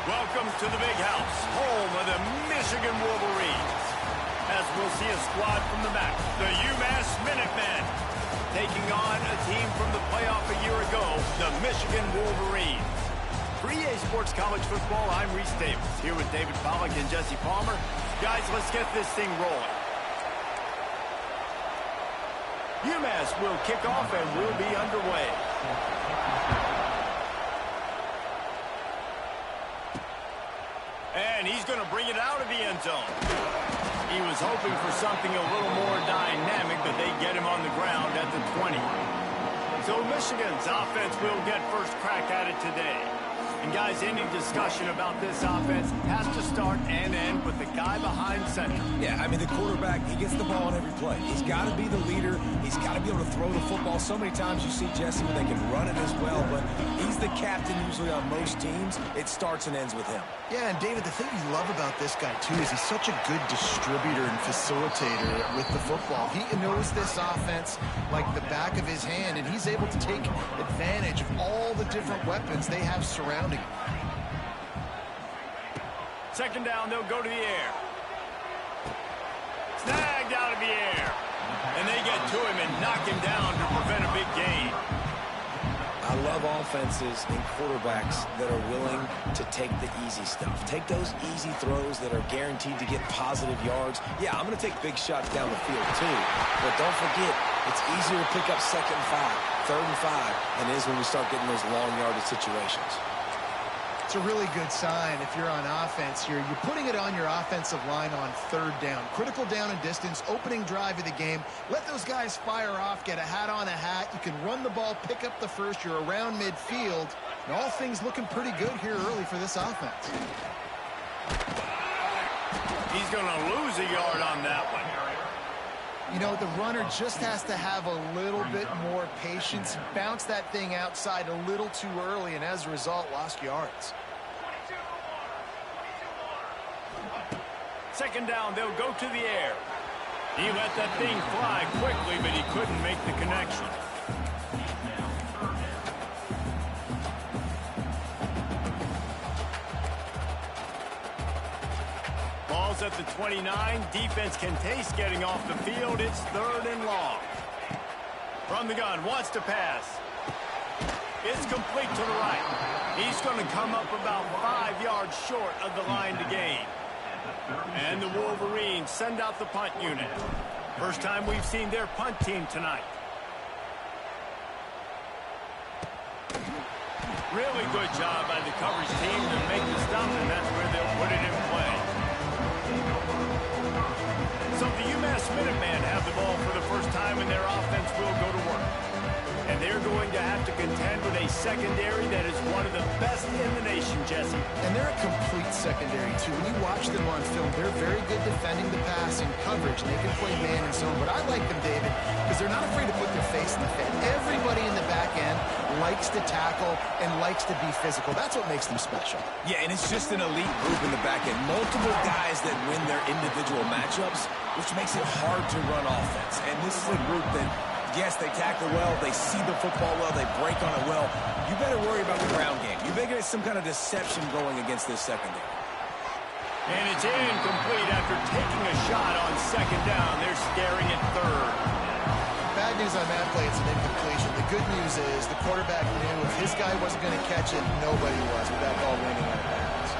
Welcome to the big house, home of the Michigan Wolverines. As we'll see a squad from the back, the UMass Minutemen, taking on a team from the playoff a year ago, the Michigan Wolverines. For EA Sports College Football, I'm Reese Davis, here with David Pollack and Jesse Palmer. Guys, let's get this thing rolling. UMass will kick off and we'll be underway. And he's going to bring it out of the end zone. He was hoping for something a little more dynamic, but they get him on the ground at the 20. So Michigan's offense will get first crack at it today. And guys, any discussion about this offense has to start and end with the guy behind center. Yeah, I mean, the quarterback, he gets the ball on every play. He's got to be the leader. He's got to be able to throw the football. So many times you see Jesse where they can run it as well, but he's the captain usually on most teams. It starts and ends with him. Yeah, and David, the thing you love about this guy, too, is he's such a good distributor and facilitator with the football. He knows this offense like the back of his hand, and he's able to take advantage of all the different weapons they have surrounding him. Second down, they'll go to the air. Snagged out of the air. And they get to him and knock him down to prevent a big gain. I love offenses and quarterbacks that are willing to take the easy stuff. Take those easy throws that are guaranteed to get positive yards. Yeah, I'm going to take big shots down the field too. But don't forget, it's easier to pick up 2nd and 5, 3rd and 5 than it is when we start getting those long yardage situations. It's a really good sign if you're on offense here. You're putting it on your offensive line on 3rd down. Critical down and distance, opening drive of the game. Let those guys fire off, get a hat on a hat. You can run the ball, pick up the first. You're around midfield. And all things looking pretty good here early for this offense. He's going to lose a yard on that one. You know, the runner just has to have a little bit more patience. Bounce that thing outside a little too early, and as a result, lost yards. Second down, they'll go to the air. He let that thing fly quickly, but he couldn't make the connection. Ball's at the 29. Defense can taste getting off the field. It's 3rd and long. From the gun, wants to pass. It's complete to the right. He's going to come up about 5 yards short of the line to gain. And the Wolverines send out the punt unit. First time we've seen their punt team tonight. Really good job by the coverage team to make the stop, and that's where they'll put it in play. So the UMass Minutemen have the ball for the first time, and their offense will go to work. And they're going to have to contend with a secondary that is one of the best in the nation, Jesse. And they're a complete secondary, too. When you watch them on film, they're very good defending the pass and coverage. They can play man and zone. But I like them, David, because they're not afraid to put their face in the fan. Everybody in the back end likes to tackle and likes to be physical. That's what makes them special. Yeah, and it's just an elite group in the back end. Multiple guys that win their individual matchups, which makes it hard to run offense. And this is a group that, yes, they tackle well, they see the football well, they break on it well. You better worry about the ground game. You better get some kind of deception going against this secondary. And it's incomplete after taking a shot on 2nd down. They're staring at 3rd. Bad news on that play, it's an incompletion. The good news is the quarterback knew if his guy wasn't going to catch it, nobody was with that ball landing out of bounds.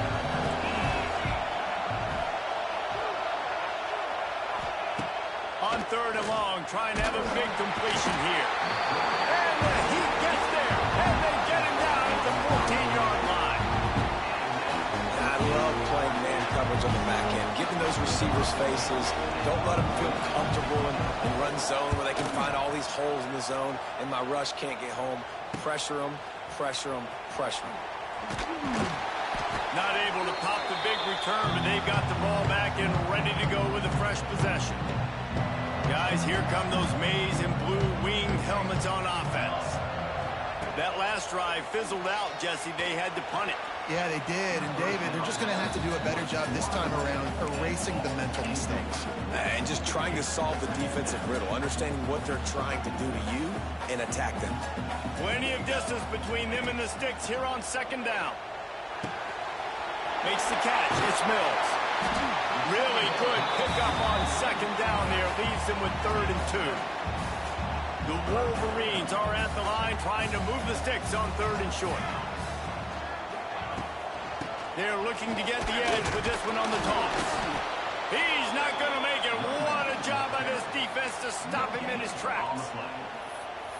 On 3rd and long, trying to have a big completion here. And the Heat gets there, and they get him down at the 14-yard line. I love playing man coverage on the back end, giving those receivers faces. Don't let them feel comfortable in run zone where they can find all these holes in the zone, and my rush can't get home. Pressure them, pressure them, pressure them. Not able to pop the big return, but they've got the ball back and ready to go with a fresh possession. Guys, here come those maize and blue winged helmets on offense. That last drive fizzled out, Jesse. They had to punt it. Yeah, they did. And, David, they're just going to have to do a better job this time around erasing the mental mistakes. And just trying to solve the defensive riddle, understanding what they're trying to do to you and attack them. Plenty of distance between them and the sticks here on 2nd down. Makes the catch. It's Mills. Really good pickup on second down there. Leaves them with 3rd and 2. The Wolverines are at the line trying to move the sticks on 3rd and short. They're looking to get the edge with this one on the toss. He's not going to make it. What a job by this defense to stop him in his tracks.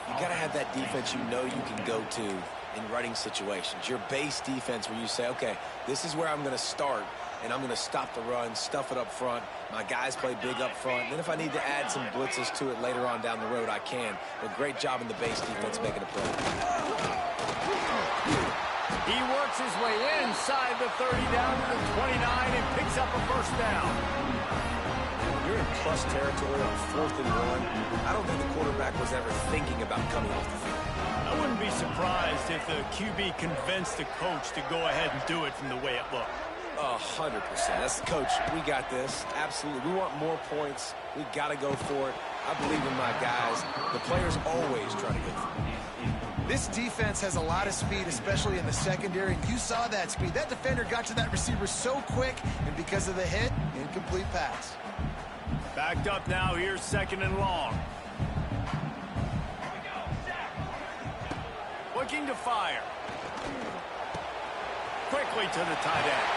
You got to have that defense you know you can go to in running situations. Your base defense where you say, okay, this is where I'm going to start, and I'm going to stop the run, stuff it up front. My guys play big up front. Then if I need to add some blitzes to it later on down the road, I can. But great job in the base defense making a play. He works his way inside the 30 down to the 29 and picks up a first down. When you're in plus territory on 4th and 1, I don't think the quarterback was ever thinking about coming off the field. I wouldn't be surprised if the QB convinced the coach to go ahead and do it from the way it looked. 100%. That's the coach. We got this. Absolutely. We want more points. We got to go for it. I believe in my guys. The players always try to go for it. This defense has a lot of speed, especially in the secondary, and you saw that speed. That defender got to that receiver so quick, and because of the hit, incomplete pass. Backed up now. Here's 2nd and long. Looking to fire. Quickly to the tight end.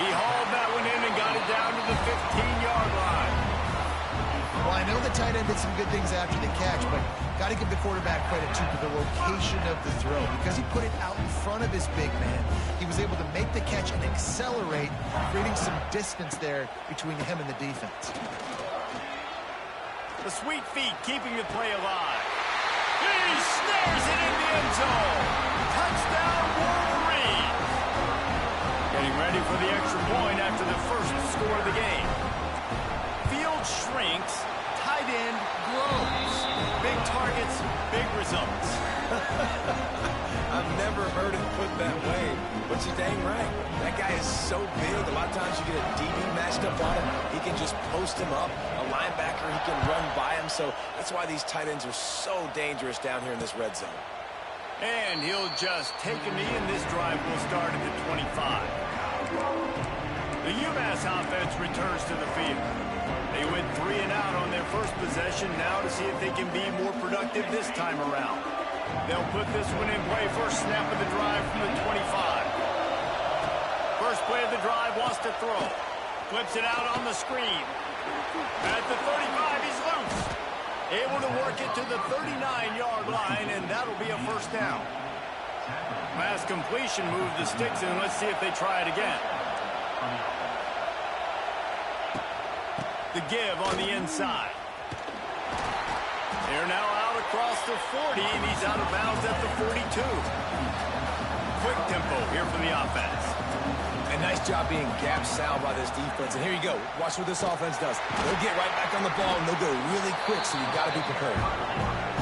He hauled that one in and got it down to the 15-yard line. Well, I know the tight end did some good things after the catch, but got to give the quarterback credit, too, for the location of the throw. Because he put it out in front of his big man, he was able to make the catch and accelerate, creating some distance there between him and the defense. The sweet feet keeping the play alive. He snares it in the end zone. Touchdown, Wolverines. Getting ready for the extra point after the first score of the game. Field shrinks, tight end grows. Big targets, big results. I've never heard it put that way, but you're dang right. That guy is so big. A lot of times you get a DB matched up on him. He can just post him up. A linebacker, he can run by him. So that's why these tight ends are so dangerous down here in this red zone. And he'll just take a knee, and this drive will start at the 25. The UMass offense returns to the field. They went 3 and out on their first possession, now to see if they can be more productive this time around. They'll put this one in play. First snap of the drive from the 25. First play of the drive, wants to throw. Flips it out on the screen. At the 35, he's loose. Able to work it to the 39-yard line, and that'll be a first down. Pass completion, move the sticks, and let's see if they try it again. The give on the inside. They're now out across the 40, and he's out of bounds at the 42. Quick tempo here from the offense. And nice job being gap sound by this defense. And here you go. Watch what this offense does. They'll get right back on the ball, and they'll go really quick, so you've got to be prepared.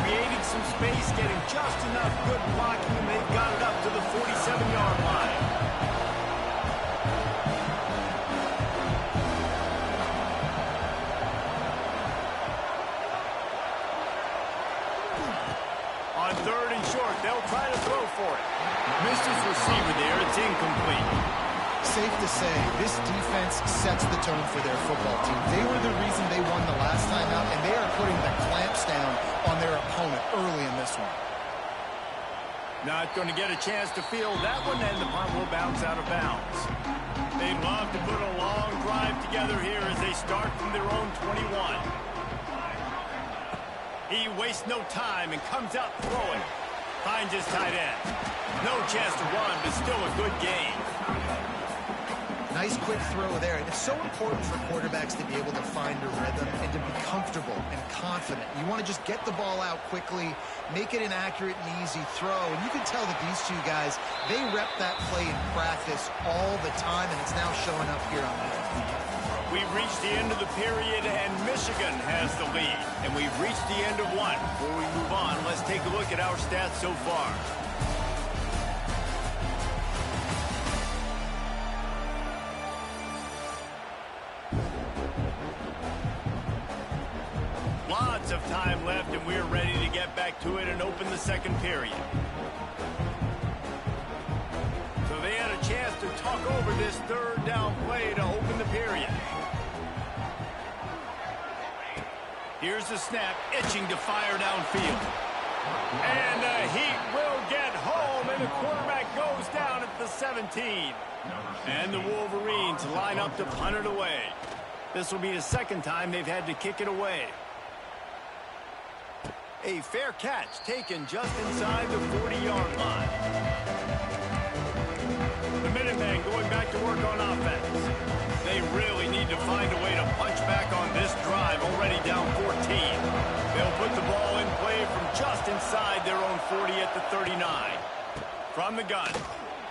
Creating some space, getting just enough good blocking, and they've got it up to the 47-yard line. On 3rd and short, they'll try to throw for it. Missed his receiver there. It's incomplete. Safe to say, this defense sets the tone for their football team. They were the reason they won the last time out, and they are putting the clamps down on their opponent early in this one. Not going to get a chance to field that one, and the punt will bounce out of bounds. They'd love to put a long drive together here as they start from their own 21. He wastes no time and comes out throwing. Finds his tight end. No chance to run, but still a good game. Nice quick throw there. And it's so important for quarterbacks to be able to find a rhythm and to be comfortable and confident. You want to just get the ball out quickly, make it an accurate and easy throw. And you can tell that these two guys, they rep that play in practice all the time, and it's now showing up here on the field. We've reached the end of the period, and Michigan has the lead. And we've reached the end of one. Before we move on, let's take a look at our stats so far. Lots of time left, and we're ready to get back to it and open the second period. So they had a chance to talk over this third down play to open the period. Here's the snap, itching to fire downfield. And the Heat will get home, and the quarterback goes down at the 17. And the Wolverines line up to punt it away. This will be the second time they've had to kick it away. A fair catch taken just inside the 40-yard line. The Minutemen going back to work on offense. They really need to find a way to punch back on this drive, already down 14. They'll put the ball in play from just inside their own 40 at the 39. From the gun,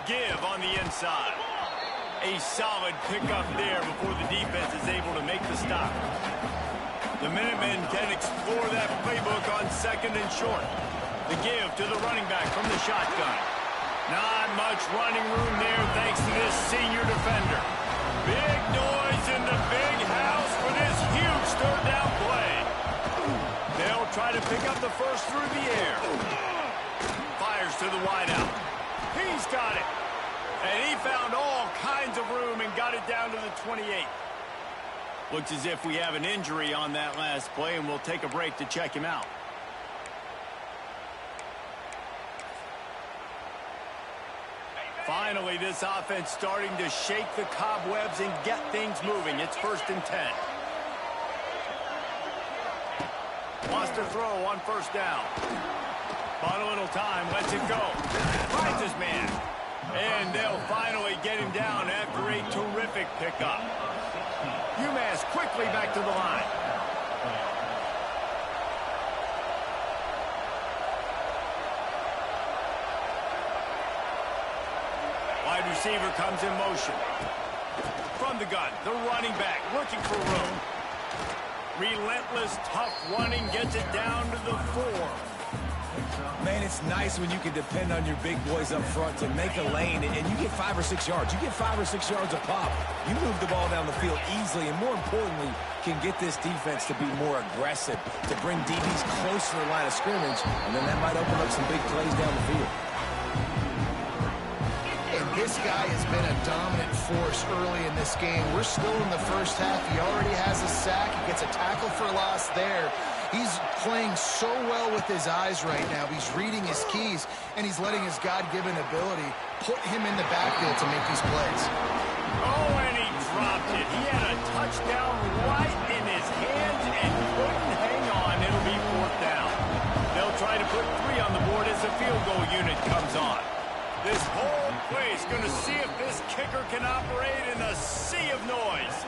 give on the inside. A solid pickup there before the defense is able to make the stop. The Minutemen can explore that playbook on second and short. The give to the running back from the shotgun. Not much running room there thanks to this senior defender. Big noise in the big house for this huge third down play. They'll try to pick up the first through the air. Fires to the wideout. He's got it. And he found all kinds of room and got it down to the 28. Looks as if we have an injury on that last play, and we'll take a break to check him out. Finally, this offense starting to shake the cobwebs and get things moving. It's 1st and 10. Wants to throw on first down. Bought a little time, lets it go. Finds his man. And they'll finally get him down after a terrific pickup. UMass quickly back to the line. Wide receiver comes in motion. From the gun, the running back looking for room. Relentless, tough running gets it down to the 4. Man, it's nice when you can depend on your big boys up front to make a lane, and you get 5 or 6 yards. You get 5 or 6 yards a pop. You move the ball down the field easily, and more importantly, can get this defense to be more aggressive, to bring DBs closer to the line of scrimmage, and then that might open up some big plays down the field. And this guy has been a dominant force early in this game. We're still in the first half. He already has a sack. He gets a tackle for loss there. He's playing so well with his eyes right now. He's reading his keys, and he's letting his God-given ability put him in the backfield to make these plays. Oh, and he dropped it. He had a touchdown right in his hands and couldn't hang on. It'll be 4th down. They'll try to put 3 on the board as the field goal unit comes on. This whole place going to see if this kicker can operate in a sea of noise.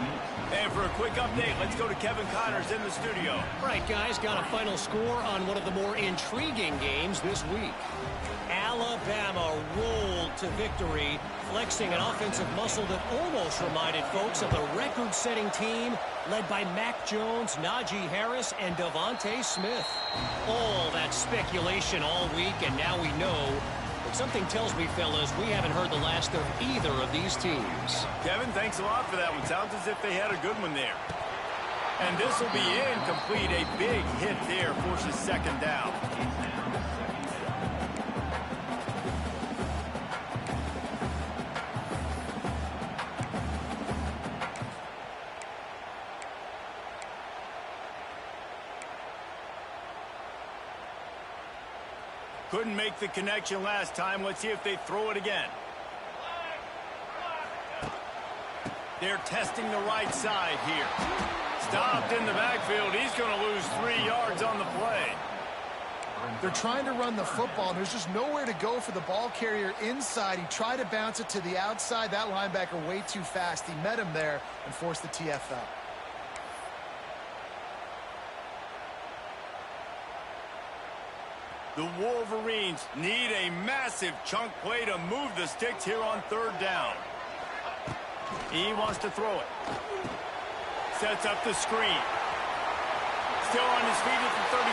And for a quick update, let's go to Kevin Connors in the studio. All right, guys, got a final score on one of the more intriguing games this week. Alabama rolled to victory, flexing an offensive muscle that almost reminded folks of the record-setting team led by Mac Jones, Najee Harris, and Devontae Smith. All that speculation all week, and now we know. But something tells me, fellas, we haven't heard the last of either of these teams. Kevin, thanks a lot for that one. Sounds as if they had a good one there. And this will be incomplete. A big hit there forces 2nd down. Couldn't make the connection last time. Let's see if they throw it again. They're testing the right side here. Stopped in the backfield. He's going to lose 3 yards on the play. They're trying to run the football, and there's just nowhere to go for the ball carrier inside. He tried to bounce it to the outside. That linebacker way too fast. He met him there and forced the TFL. The Wolverines need a massive chunk play to move the sticks here on 3rd down. He wants to throw it. Sets up the screen. Still on his feet at the 35.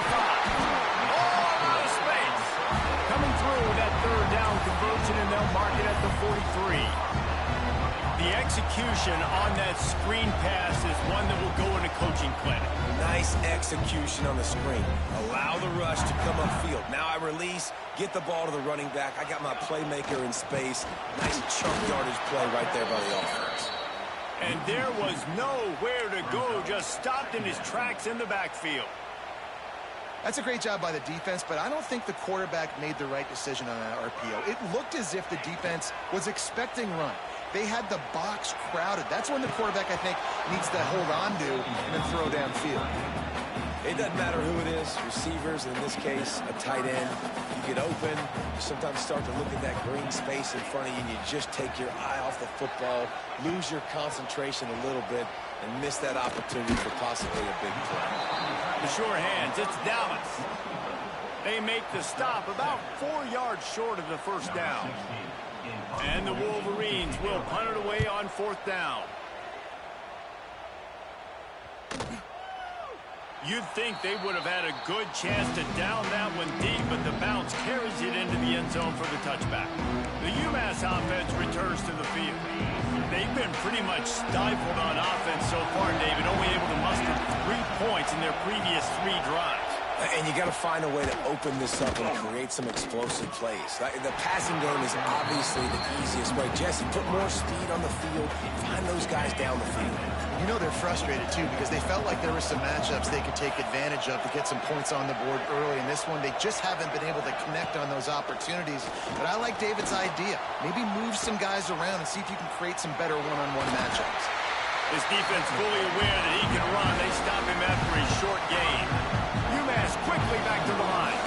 Oh, out of space. Coming through that 3rd down conversion, and they'll mark it at the 43. The execution on that screen pass is one that will go in a coaching clinic. Nice execution on the screen. Allow the rush to come upfield. Now I release, get the ball to the running back. I got my playmaker in space. Nice chunk yardage play right there by the offense. And there was nowhere to go, just stopped in his tracks in the backfield. That's a great job by the defense, but I don't think the quarterback made the right decision on that RPO. It looked as if the defense was expecting run. They had the box crowded. That's when the quarterback, I think, needs to hold on to and then throw downfield. It doesn't matter who it is, receivers, in this case, a tight end. You get open, you sometimes start to look at that green space in front of you, and you just take your eye off the football, lose your concentration a little bit, and miss that opportunity for possibly a big play. The sure hands, it's Dallas. They make the stop about 4 yards short of the first down. And the Wolverines will punt it away on 4th down. You'd think they would have had a good chance to down that one deep, but the bounce carries it into the end zone for the touchback. The UMass offense returns to the field. They've been pretty much stifled on offense so far, David, only able to muster 3 points in their previous 3 drives. And you got to find a way to open this up and create some explosive plays. The passing game is obviously the easiest way. Jesse, put more speed on the field. Find those guys down the field. You know they're frustrated, too, because they felt like there were some matchups they could take advantage of to get some points on the board early. In this one, they just haven't been able to connect on those opportunities. But I like David's idea. Maybe move some guys around and see if you can create some better one-on-one matchups. This defense fully aware that he can run. They stop him after a short gain. UMass quickly back to the line.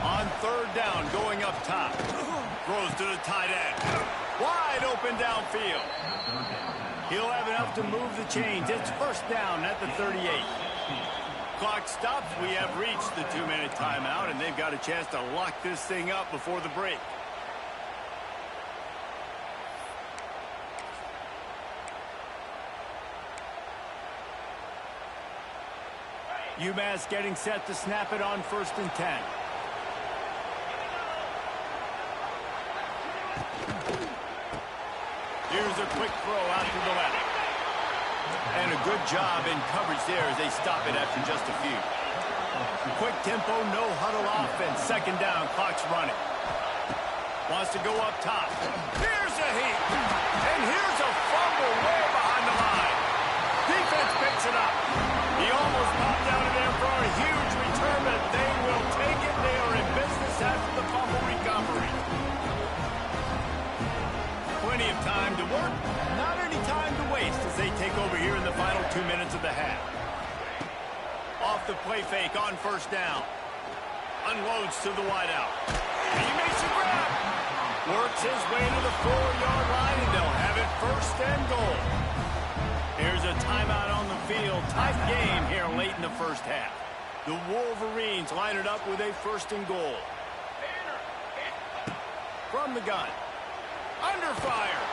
On 3rd down, going up top. Throws to the tight end. Wide open downfield. He'll have enough to move the chains. It's 1st down at the 38. Clock stops. We have reached the 2-minute timeout, and they've got a chance to lock this thing up before the break. UMass getting set to snap it on 1st and 10. Here's a quick throw out to the left. And a good job in coverage there as they stop it after just a few. Quick tempo, no huddle offense. 2nd down, clock's running. Wants to go up top. Here's a heat. And here's a fumble way behind the line. Defense picks it up. He almost popped out of there for a huge return, but they will take it. They are in business after the fumble recovery. Plenty of time to work. Not any time to waste as they take over here in the final 2 minutes of the half. Off the play fake on 1st down. Unloads to the wideout. And he makes a grab. Works his way to the 4-yard line, and they'll have it 1st and goal. Here's a timeout on the field. Tight game here late in the 1st half. The Wolverines line it up with a 1st and goal. From the gun. Under fire.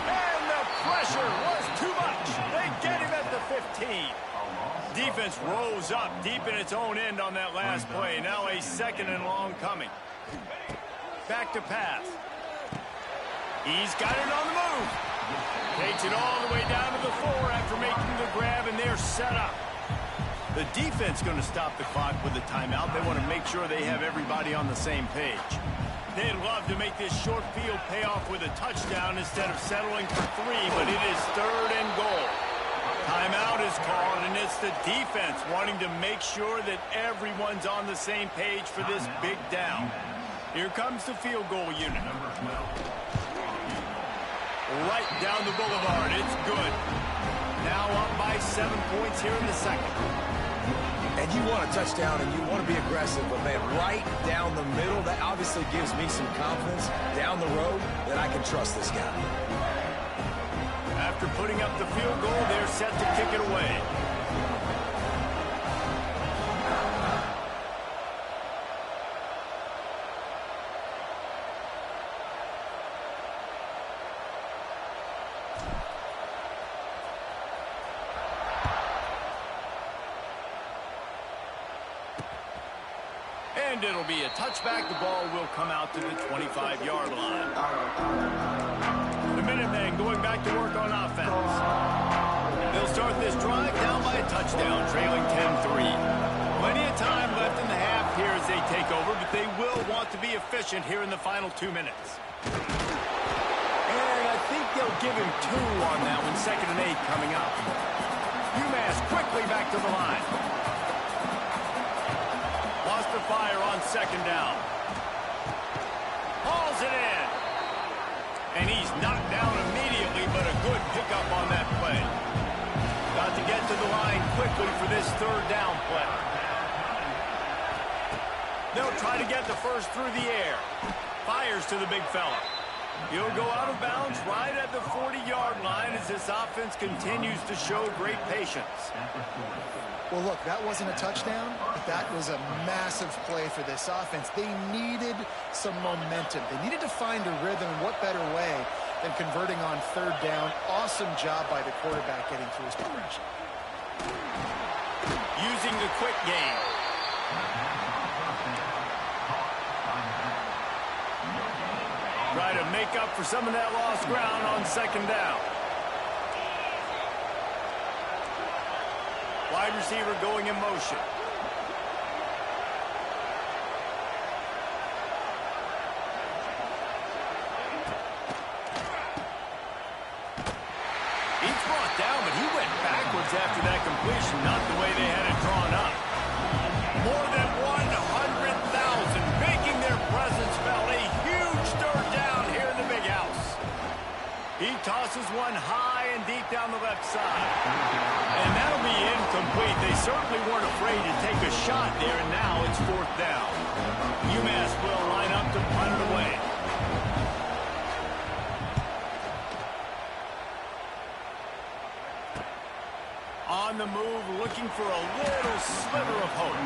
And the pressure was too much. They get him at the 15. Defense rose up deep in its own end on that last play. Now a 2nd and long coming. Back to pass. He's got it on the move. Takes it all the way down to the 4 after making the grab, and they're set up. The defense going to stop the clock with a timeout. They want to make sure they have everybody on the same page. They'd love to make this short field pay off with a touchdown instead of settling for 3, but it is 3rd and goal. Timeout is called, and it's the defense wanting to make sure that everyone's on the same page for this big down. Here comes the field goal unit. Right down the boulevard. It's good. Now up by 7 points here in the 2nd. And you want a touchdown and you want to be aggressive, but man, right down the middle, that obviously gives me some confidence down the road that I can trust this guy. After putting up the field goal, they're set to kick it away. And it'll be a touchback. The ball will come out to the 25-yard line. The Minutemen going back to work on offense. They'll start this drive down by a touchdown, trailing 10-3. Plenty of time left in the half here as they take over, but they will want to be efficient here in the final 2 minutes. And I think they'll give him 2 on that one, 2nd and 8 coming up. UMass quickly back to the line. Lost the fire on 2nd down. Hauls it in. And he's knocked down immediately, but a good pickup on that play. Got to get to the line quickly for this 3rd down play. They'll try to get the first through the air. Fires to the big fella. He'll go out of bounds right at the 40-yard line as this offense continues to show great patience. Well, look, that wasn't a touchdown, but that was a massive play for this offense. They needed some momentum. They needed to find a rhythm, and what better way than converting on 3rd down. Awesome job by the quarterback getting through his progression. Using the quick game. Try to make up for some of that lost ground on 2nd down. Wide receiver going in motion. He's brought down, but he went backwards after that completion, not the way they had it drawn up. More than 100,000 making their presence felt. A huge 3rd down here in the big house. He tosses one high and deep down the left side. And that'll be incomplete. They certainly weren't afraid to take a shot there, and now it's 4th down. UMass will line up to punt it away. On the move, looking for a little sliver of hope.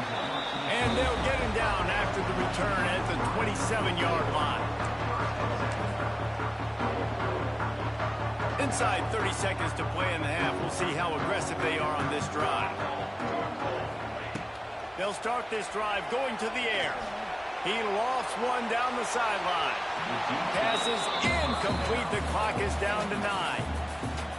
And they'll get him down after the return at the 27-yard line. Inside 30 seconds to play in the half. We'll see how aggressive they are on this drive. They'll start this drive going to the air. He lofts one down the sideline. Passes incomplete. The clock is down to 9.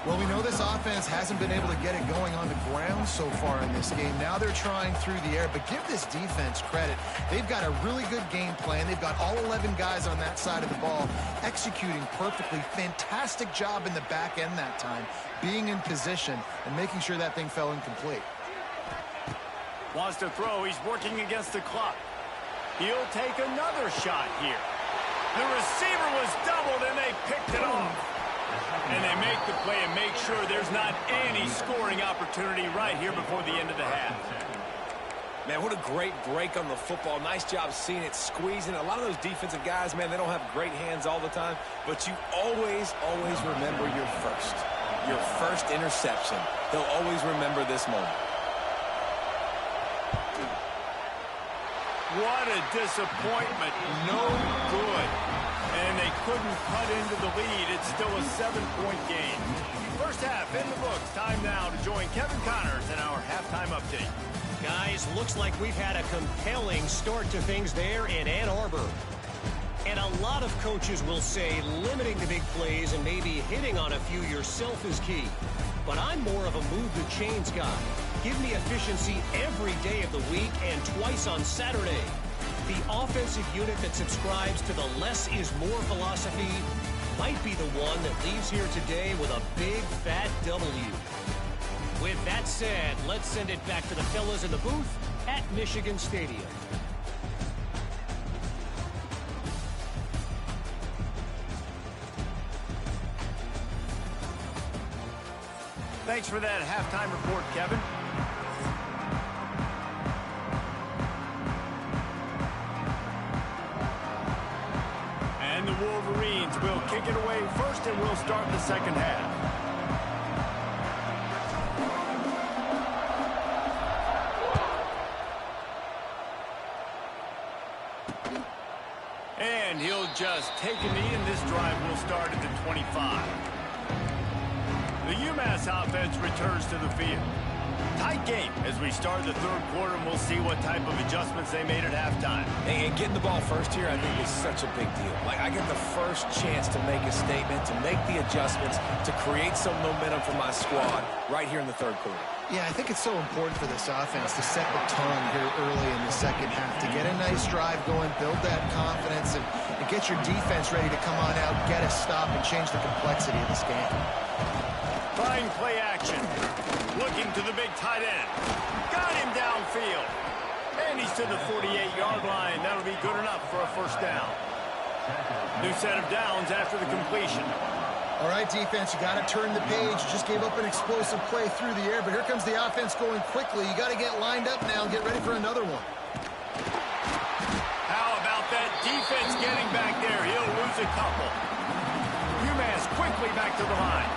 Well, we know this offense hasn't been able to get it going on the ground so far in this game. Now they're trying through the air, but give this defense credit. They've got a really good game plan. They've got all 11 guys on that side of the ball executing perfectly. Fantastic job in the back end that time, being in position and making sure that thing fell incomplete. Wants to throw. He's working against the clock. He'll take another shot here. The receiver was doubled, and they picked it off. And they make the play and make sure there's not any scoring opportunity right here before the end of the half. Man, what a great break on the football. Nice job seeing it, squeezing. A lot of those defensive guys, man, they don't have great hands all the time, but you always remember your first interception. They'll always remember this moment. What a disappointment. No good. And they couldn't cut into the lead. It's still a 7-point game. First half in the books. Time now to join Kevin Connors in our halftime update. Guys, looks like we've had a compelling start to things there in Ann Arbor. And a lot of coaches will say limiting the big plays and maybe hitting on a few yourself is key. But I'm more of a move the chains guy. Give me efficiency every day of the week and twice on Saturday. The offensive unit that subscribes to the less is more philosophy might be the one that leaves here today with a big fat W. With that said, let's send it back to the fellas in the booth at Michigan Stadium. Thanks for that halftime report, Kevin. And the Wolverines will kick it away first, and we'll start the second half. And he'll just take a knee, and this drive will start at the 25. The UMass offense returns to the field. Tight game as we start the third quarter, and we'll see what type of adjustments they made at halftime. And getting the ball first here, I think, is such a big deal. Like, I get the first chance to make a statement, to make the adjustments, to create some momentum for my squad right here in the third quarter. Yeah, I think it's so important for this offense to set the tone here early in the second half, to get a nice drive going, build that confidence, and get your defense ready to come on out, get a stop, and change the complexity of this game. Trying play action. Looking to the big tight end. Got him downfield. And he's to the 48-yard line. That'll be good enough for a first down. New set of downs after the completion. All right, defense, you got to turn the page. You just gave up an explosive play through the air, but here comes the offense going quickly. You got to get lined up now and get ready for another one. How about that defense getting back there? He'll lose a couple. UMass quickly back to the line.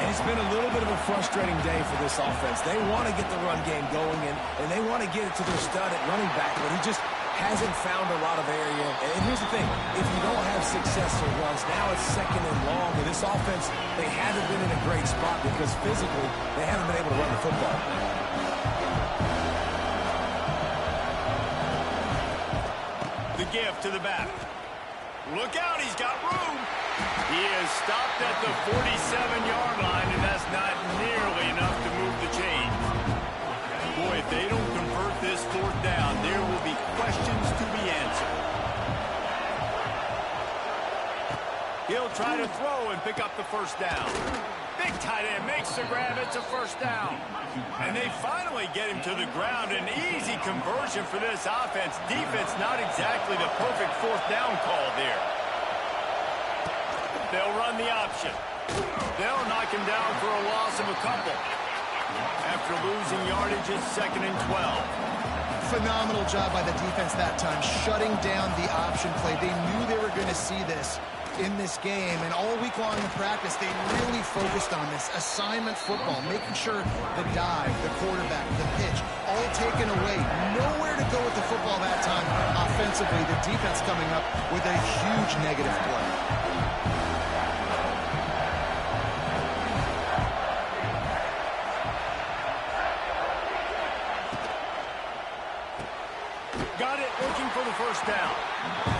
And it's been a little bit of a frustrating day for this offense. They want to get the run game going, and they want to get it to their stud at running back, but he just hasn't found a lot of area. And here's the thing. If you don't have successful runs, now it's second and long. And this offense, they haven't been in a great spot because physically they haven't been able to run the football. The give to the back. Look out, he's got room. He is stopped at the 47-yard line, and that's not nearly enough to move the chains. Boy, if they don't convert this fourth down, there will be questions to be answered. He'll try to throw and pick up the first down. Big tight end makes the grab. It's a first down. And they finally get him to the ground. An easy conversion for this offense. Defense not exactly the perfect fourth down call there. They'll run the option. They'll knock him down for a loss of a couple. After losing yardage, it's 2nd and 12. Phenomenal job by the defense that time, shutting down the option play. They knew they were going to see this in this game, and all week long in practice, they really focused on this assignment football, making sure the dive, the quarterback, the pitch, all taken away. Nowhere to go with the football that time offensively. The defense coming up with a huge negative play. Got it, looking for the first down.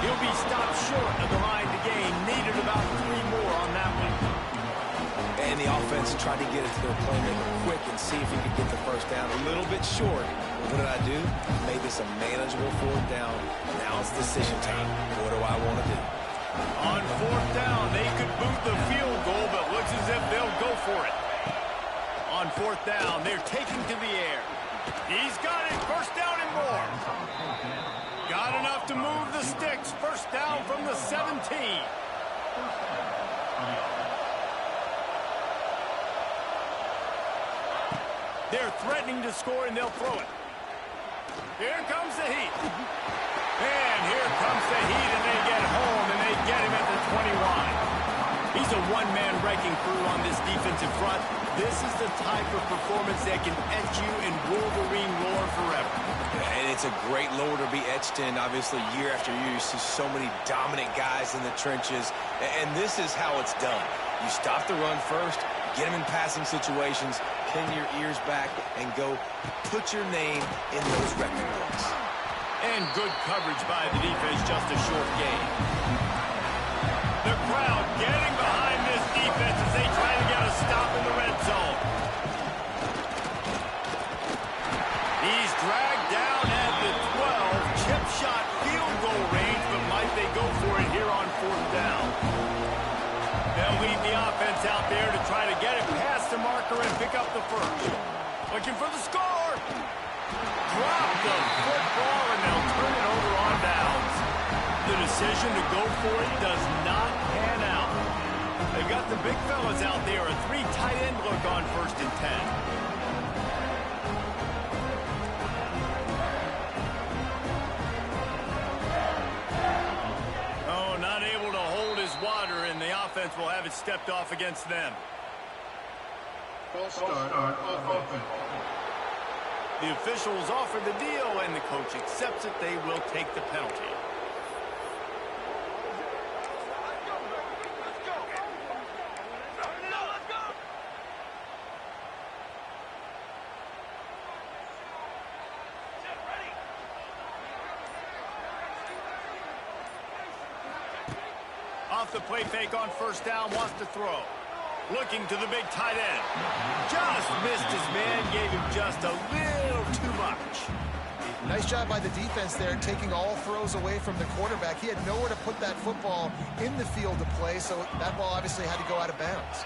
He'll be stopped short of the line to gain. Needed about 3 more on that one. And the offense tried to get it to their playmaker quick and see if he could get the first down. A little bit short. But what did I do? Made this a manageable fourth down. Now it's decision time. What do I want to do? On fourth down, they could boot the field goal, but looks as if they'll go for it. On fourth down, they're taking to the air. He's got it. First down and more. Got enough to move the sticks. First down from the 17. They're threatening to score, and they'll throw it. Here comes the heat. And here comes the heat, and they get home, and they get him at the 20-line. He's a one-man wrecking crew on this defensive front. This is the type of performance that can etch you in Wolverine lore forever. And it's a great lore to be etched in. Obviously, year after year, you see so many dominant guys in the trenches. And this is how it's done. You stop the run first, get them in passing situations, pin your ears back, and go put your name in those record books. And good coverage by the defense, just a short gain. The crowd getting behind this defense as they try to get a stop in the red zone. He's dragged down at the 12. Chip shot field goal range, but might they go for it here on fourth down? They'll lead the offense out there to try to get it past the marker and pick up the first. Looking for the score. Drop the football, and they'll turn it over on downs. The decision to go for it does not pan out. They've got the big fellas out there. A 3 tight end look on 1st and 10. Oh, not able to hold his water, and the offense will have it stepped off against them. False start on offense. The officials offer the deal, and the coach accepts it. They will take the penalty. Off the play fake on first down, wants to throw. Looking to the big tight end. Just missed his man, gave him just a little too much. Nice job by the defense there, taking all throws away from the quarterback. He had nowhere to put that football in the field to play, so that ball obviously had to go out of bounds.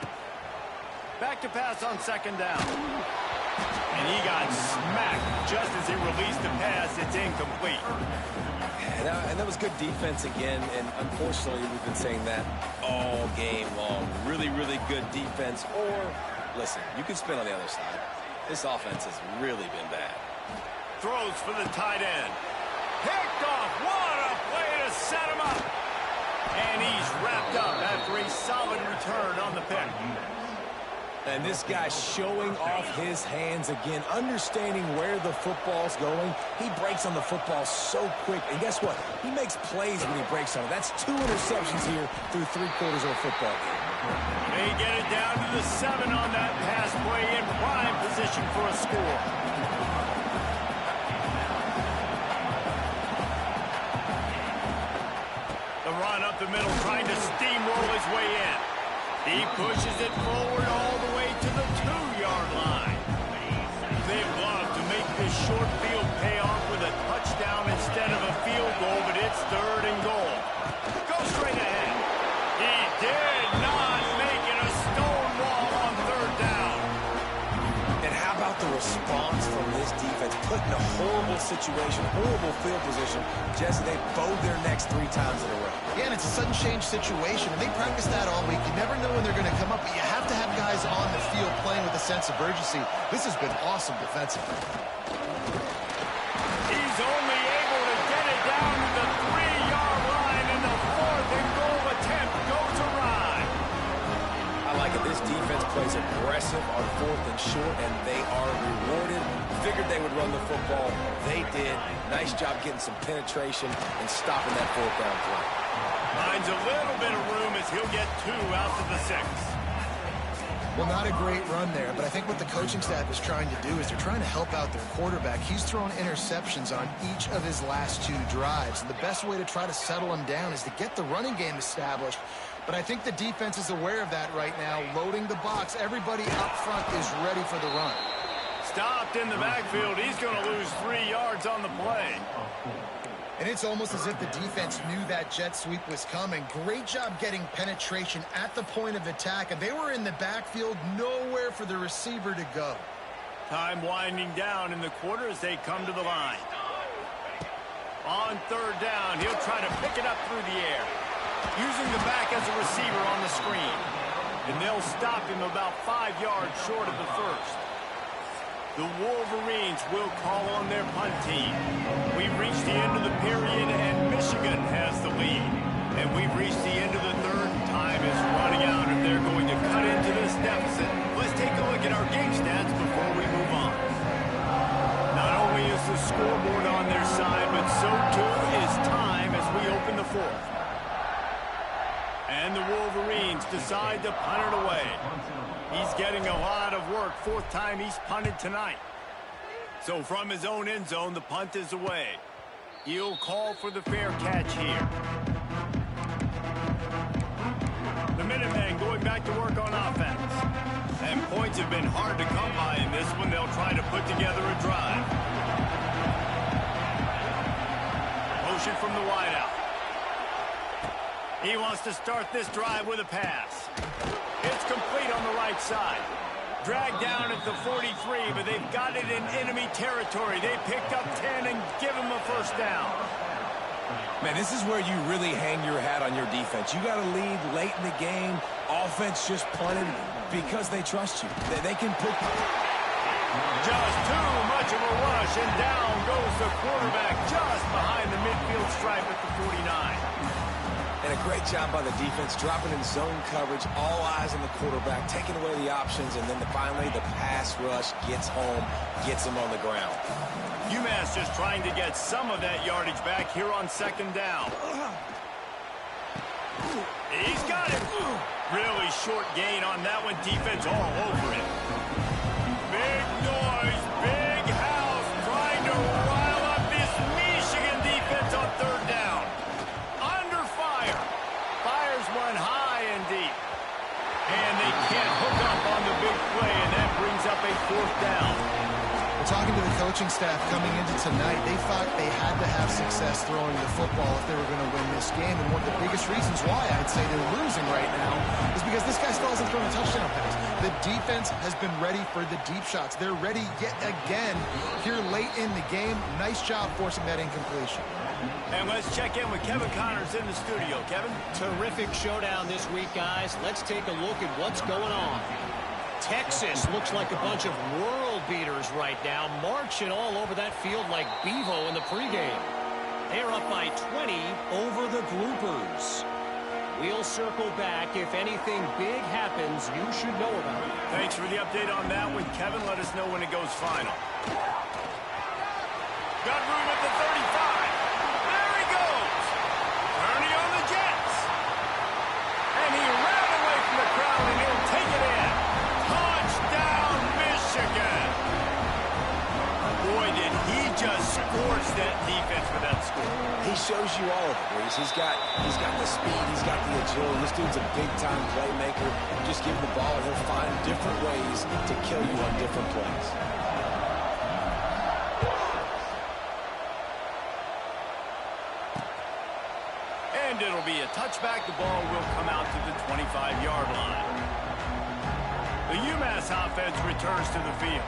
Back to pass on second down. And he got smacked just as he released the pass. It's incomplete. And that was good defense again, and unfortunately we've been saying that all game long. Really, really good defense. Or, listen, you can spin on the other side. This offense has really been bad. Throws for the tight end. Picked off. What a play to set him up. And he's wrapped up after a solid return on the pick. And this guy showing off his hands again, understanding where the football's going. He breaks on the football so quick. And guess what? He makes plays when he breaks on it. That's 2 interceptions here through 3 quarters of a football game. They get it down to the 7 on that pass play in prime position for a score. The run up the middle, trying to steamroll his way in. He pushes it forward all the way to the 2-yard line. They'd love to make this short field pay off with a touchdown instead of a field goal, but it's 3rd and goal. Go straight ahead. He did not make it a stone wall on 3rd down. And how about the response from this defense? Put in a horrible situation, horrible field position. Jesse, they bowed their necks 3 times in a row. Yeah, and it's a sudden change situation, and they practice that all week. You never know when they're going to come up, but you have to have guys on the field playing with a sense of urgency. This has been awesome defensively. He's only able to get it down to the 3-yard line, and the 4th and goal attempt goes awry. I like it. This defense plays aggressive on 4th and short, and they are rewarded. Figured they would run the football. They did. Nice job getting some penetration and stopping that 4th down play. Finds a little bit of room as he'll get 2 out to the 6. Well, not a great run there, but I think what the coaching staff is trying to do is they're trying to help out their quarterback. He's thrown interceptions on each of his last 2 drives, and the best way to try to settle him down is to get the running game established. But I think the defense is aware of that right now, loading the box. Everybody up front is ready for the run. Stopped in the backfield. He's going to lose 3 yards on the play. And it's almost as if the defense knew that jet sweep was coming. Great job getting penetration at the point of attack, and they were in the backfield, nowhere for the receiver to go. Time winding down in the quarter as they come to the line. On 3rd down, he'll try to pick it up through the air, using the back as a receiver on the screen. And they'll stop him about 5 yards short of the 1st. The Wolverines will call on their punt team. We've reached the end of the period, and Michigan has the lead. And we've reached the end of the 3rd. Time is running out, and they're going to cut into this deficit. Let's take a look at our game stats before we move on. Not only is the scoreboard on their side, but so too is time as we open the 4th. And the Wolverines decide to punt it away. He's getting a lot of work. 4th time he's punted tonight. So from his own end zone, the punt is away. He'll call for the fair catch here. The Minutemen going back to work on offense. And points have been hard to come by in this one. They'll try to put together a drive. Motion from the wideout. He wants to start this drive with a pass. It's complete on the right side. Dragged down at the 43, but they've got it in enemy territory. They picked up 10 and give him a 1st down. Man, this is where you really hang your hat on your defense. You got to lead late in the game. Offense just punted because they trust you. They can put... Just too much of a rush, and down goes the quarterback just behind the midfield stripe at the 49. And a great job by the defense, dropping in zone coverage, all eyes on the quarterback, taking away the options, and then finally the pass rush gets home, gets him on the ground. UMass just trying to get some of that yardage back here on 2nd down. He's got it. Really short gain on that one. Defense all over it. Big noise, big house, trying to rile up this Michigan defense on 3rd down. Under fire. Fires coaching staff coming into tonight, they thought they had to have success throwing the football if they were going to win this game. And one of the biggest reasons why I'd say they're losing right now is because this guy still hasn't thrown a touchdown pass. The defense has been ready for the deep shots. They're ready yet again here late in the game. Nice job forcing that incompletion. And let's check in with Kevin Connors in the studio. Kevin? Terrific showdown this week, guys. Let's take a look at what's going on. Texas looks like a bunch of world beaters right now, marching all over that field like Bevo in the pregame. They're up by 20 over the Groupers. We'll circle back. If anything big happens, you should know about it. Thanks for the update on that one, Kevin. Let us know when it goes final. Got room at the 35. There he goes. Ernie on the Jets. And he ran away from the crowd, and he'll take it in. Touchdown, Michigan. Boy, did he just scorch that defense with that score. He shows you all of it, Reese. He's got the speed, he's got the agility. This dude's a big-time playmaker. Just give him the ball, and he'll find different ways to kill you on different plays. And it'll be a touchback. The ball will come out to the 25-yard line. The UMass offense returns to the field.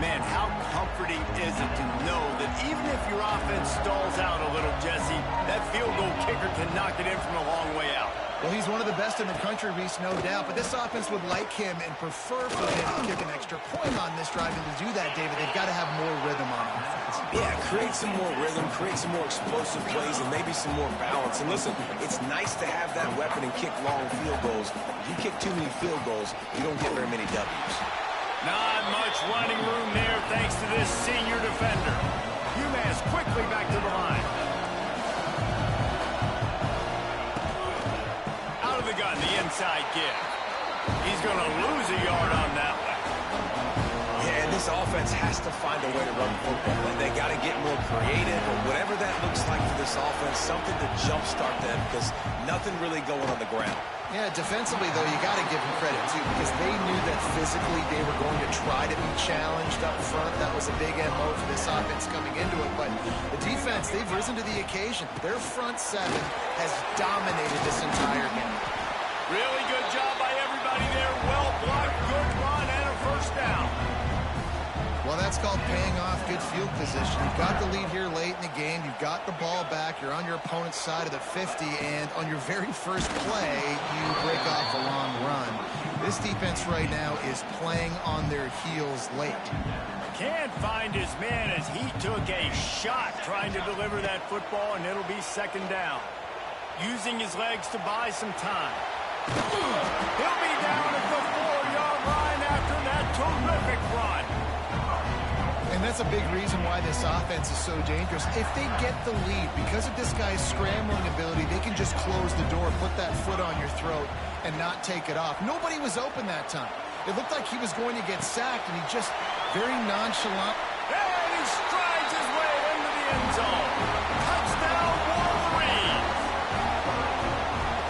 Man, how comforting is it to know that even if your offense stalls out a little, Jesse, that field goal kicker can knock it in from a long way out. Well, he's one of the best in the country, Reese, no doubt. But this offense would like him and prefer for him to kick an extra point on this drive. And to do that, David, they've got to have more rhythm on offense. Yeah, create some more rhythm, create some more explosive plays, and maybe some more balance. And listen, it's nice to have that weapon and kick long field goals. If you kick too many field goals, you don't get very many W's. Not much running room there thanks to this senior defender. UMass quickly back to the line. Out of the gun, the inside give. He's going to lose a yard on that one. Yeah, and this offense has to find a way to run football. They got to get more creative, or whatever that looks like for this offense, something to jumpstart them, because nothing really going on the ground. Yeah, defensively, though, you got to give them credit, too, because they knew that physically they were going to try to be challenged up front. That was a big MO for this offense coming into it. But the defense, they've risen to the occasion. Their front seven has dominated this entire game. Really good job by everybody there. Well blocked, good run, and a first down. Well, that's called paying off good field position. You've got the lead here late in the game. You've got the ball back. You're on your opponent's side of the 50, and on your very first play, you break off a long run. This defense right now is playing on their heels late. Can't find his man as he took a shot trying to deliver that football, and it'll be second down. Using his legs to buy some time. He'll be down at the 4-yard line after that terrific run. And that's a big reason why this offense is so dangerous. If they get the lead, because of this guy's scrambling ability, they can just close the door, put that foot on your throat, and not take it off. Nobody was open that time. It looked like he was going to get sacked, and he just very nonchalant. And he strides his way into the end zone. Touchdown, Wolverines.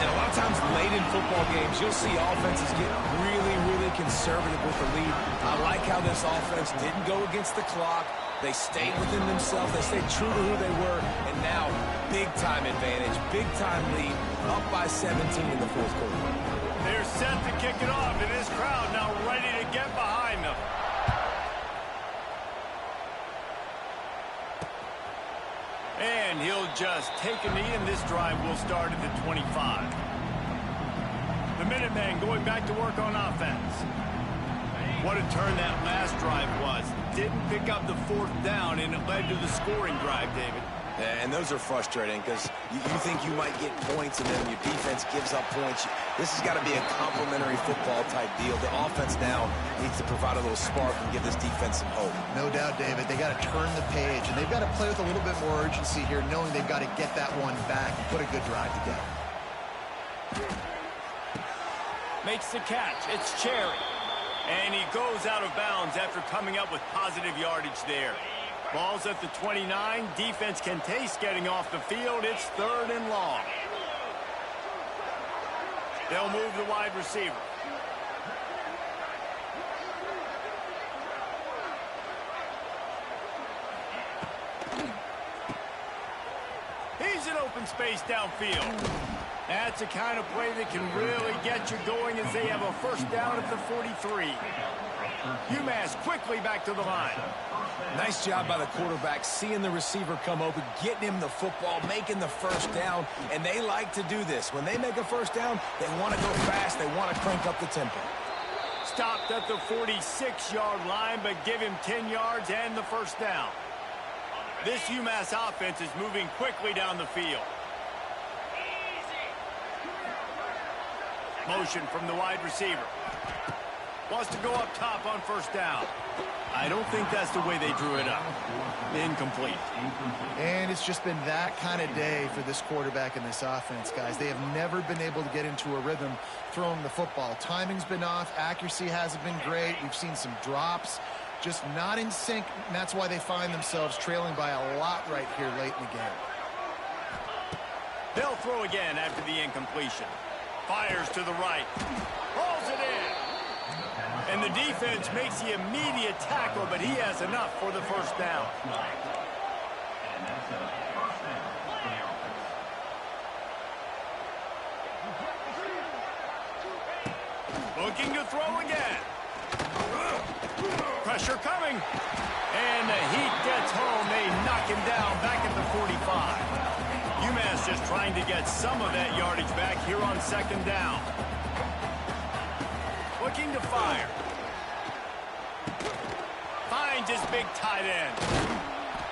And a lot of times late in football games, you'll see offenses get really, really conservative with the lead. I like how this offense didn't go against the clock. They stayed within themselves. They stayed true to who they were. And now, big-time advantage, big-time lead, up by 17 in the fourth quarter. They're set to kick it off, and this crowd now ready to get behind them. And he'll just take a knee, and this drive will start at the 25. The Minutemen going back to work on offense. What a turn that last drive was. Didn't pick up the fourth down, and it led to the scoring drive, David. And those are frustrating because you think you might get points and then your defense gives up points. This has got to be a complementary football type deal. The offense now needs to provide a little spark and give this defense some hope. No doubt, David. They got to turn the page, and they've got to play with a little bit more urgency here, knowing they've got to get that one back and put a good drive together. Makes the catch. It's Cherry. And he goes out of bounds after coming up with positive yardage there. Ball's at the 29. Defense can taste getting off the field. It's third and long. They'll move the wide receiver. open space downfield. That's the kind of play that can really get you going as they have a first down at the 43. UMass quickly back to the line. Nice job by the quarterback, seeing the receiver come open, getting him the football, making the first down, and they like to do this. When they make a first down, they want to go fast, they want to crank up the tempo. Stopped at the 46-yard line, but give him 10 yards and the first down. This UMass offense is moving quickly down the field. Motion from the wide receiver. Wants to go up top on first down. I don't think that's the way they drew it up. Incomplete. And it's just been that kind of day for this quarterback and this offense, guys. They have never been able to get into a rhythm throwing the football. Timing's been off. Accuracy hasn't been great. We've seen some drops. Just not in sync, and that's why they find themselves trailing by a lot right here late in the game. They'll throw again after the incompletion. Fires to the right. Rolls it in. And the defense makes the immediate tackle, but he has enough for the first down. Looking to throw again. Pressure coming. And the heat gets home. They knock him down back at the 45. UMass just trying to get some of that yardage back here on second down. Looking to fire. Finds his big tight end.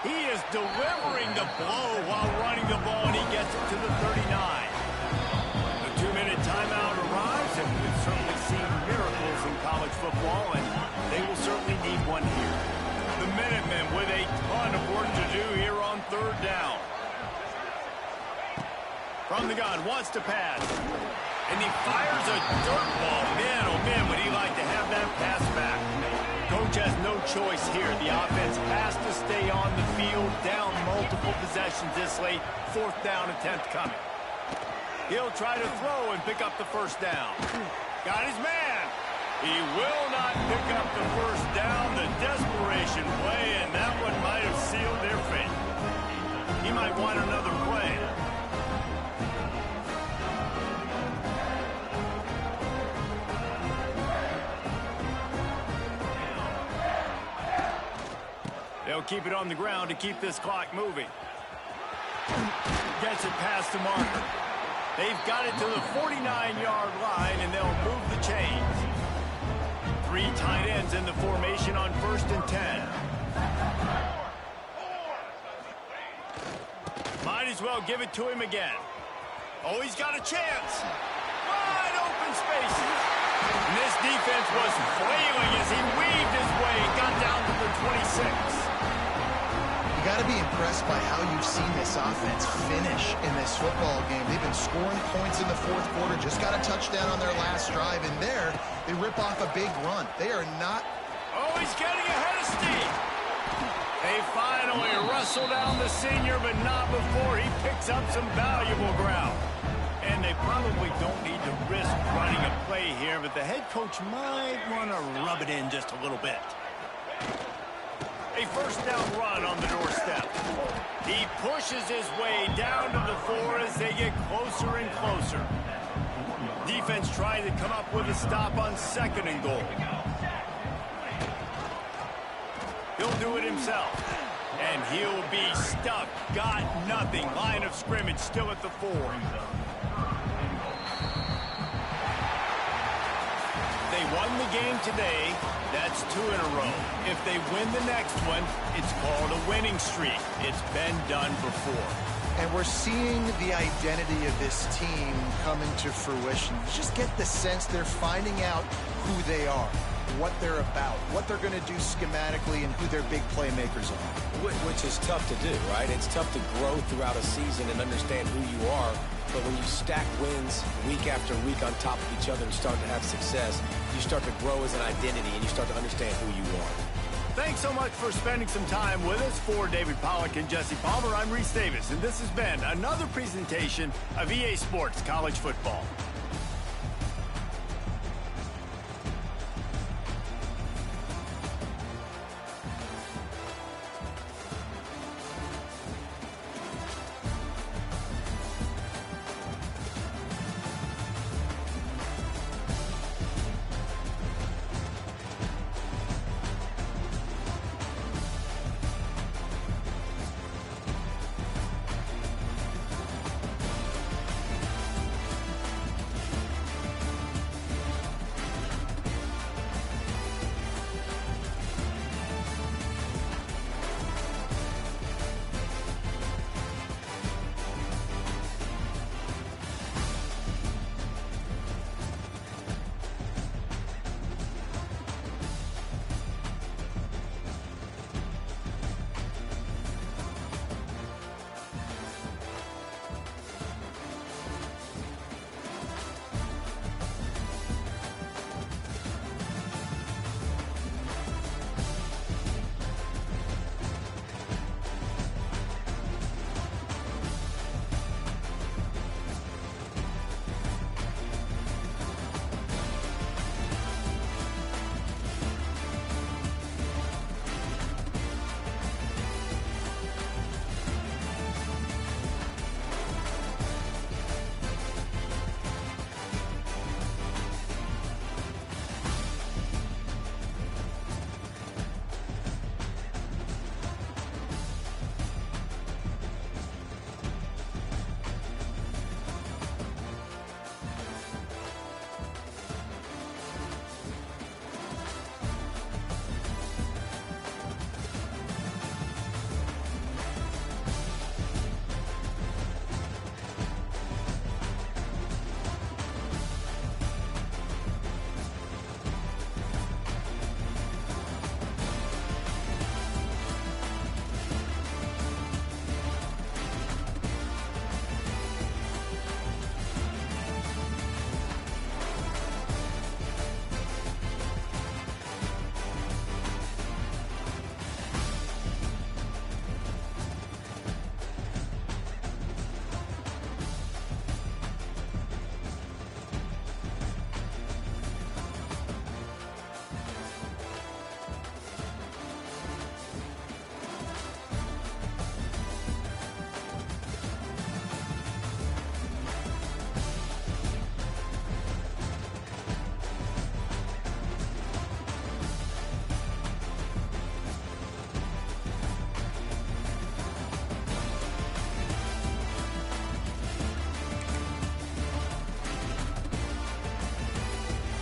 He is delivering the blow while running the ball, and he gets it to the 39. The 2-minute timeout arrives, and we've certainly seen miracles in college football, and they will certainly need one here. The Minutemen with a ton of work to do here on third down. From the gun, wants to pass. And he fires a dirt ball. Man, oh man, would he like to have that pass back. Coach has no choice here. The offense has to stay on the field, down multiple possessions this late. Fourth down attempt coming. He'll try to throw and pick up the first down. Got his man. He will not pick up the first down. The desperation play, and that one might have sealed their fate. He might want another play. They'll keep it on the ground to keep this clock moving. Gets it past the marker. They've got it to the 49-yard line, and they'll move the chains. 3 tight ends in the formation on 1st and 10. Might as well give it to him again. Oh, he's got a chance. Wide open spaces. And this defense was flailing as he weaved his way and got down to the 26. You got to be impressed by how you've seen this offense finish in this football game. They've been scoring points in the fourth quarter, just got a touchdown on their last drive, and there they rip off a big run. They are not... Oh, he's getting ahead of steam. They finally wrestle down the senior, but not before he picks up some valuable ground. And they probably don't need to risk running a play here, but the head coach might want to rub it in just a little bit. A first down run on the doorstep. He pushes his way down to the 4 as they get closer and closer. Defense trying to come up with a stop on 2nd and goal. He'll do it himself. And he'll be stuck. Got nothing. Line of scrimmage still at the 4. They won the game today. That's 2 in a row. If they win the next one, it's called a winning streak. It's been done before. And we're seeing the identity of this team come into fruition. You just get the sense they're finding out who they are, what they're about, what they're going to do schematically, and who their big playmakers are. Which is tough to do, right? It's tough to grow throughout a season and understand who you are. But when you stack wins week after week on top of each other and start to have success, you start to grow as an identity and you start to understand who you are. Thanks so much for spending some time with us. For David Pollack and Jesse Palmer, I'm Reese Davis, and this has been another presentation of EA Sports College Football.